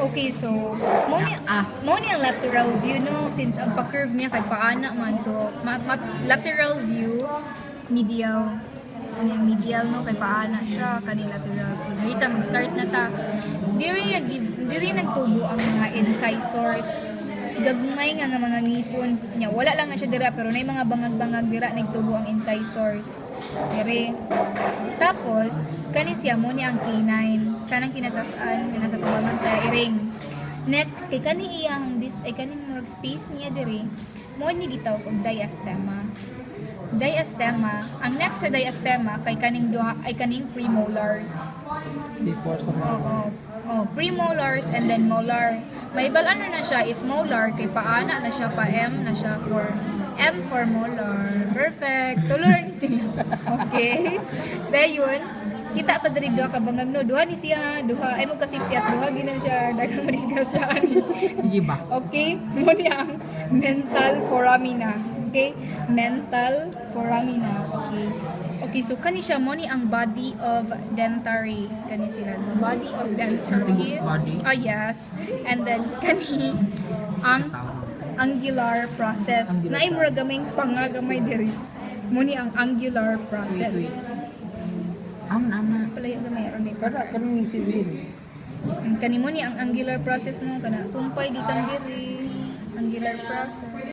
Okay, so mo ni ang lateral view no since ang pa-curve niya kay paana man. So lateral view, medial. Ano yung medial no kay paana siya kani lateral. So dito mag-start na ta. Diri nagtubo ang mga incisors. Gagmay nga mga ngipon niya. Wala lang na siya dira pero nay mga bangag-bangag dira nagtubo ang incisors. Diri. Tapos kani siya mo ni ang canine. Kanang kinatasan nga nasa tubangan sa iring. Next kay kani iyang kani murag space niya diri. Mo ni gitawag og diastema. Diastema, ang next sa diastema kay kaning duha ay kaning premolars. Before sa Premolars and then molar. May ano na siya if molar kay paana na siya pa M na siya for M for molar. Perfect. Tuloy ni sila. Okay. Dayon, kita pa diri duha ka bangag no. Duha ni siya, duha ay mo kasi piat duha gina siya daghang madiscuss siya ani. Di ba? Okay? Mo ang mental foramina. Okay? Mental foramina. Okay. Okay, so kani siya mo ni ang body of dentary. Kani sila. Body of dentary. Body. Yes. And then kani ang angular process. Naay mura gamay pangagamay diri. Mo ni ang angular process. Palayo gamay ron dito. Karon ni si Win. Kani mo ni ang angular process no kana sumpay di diri. Angular process.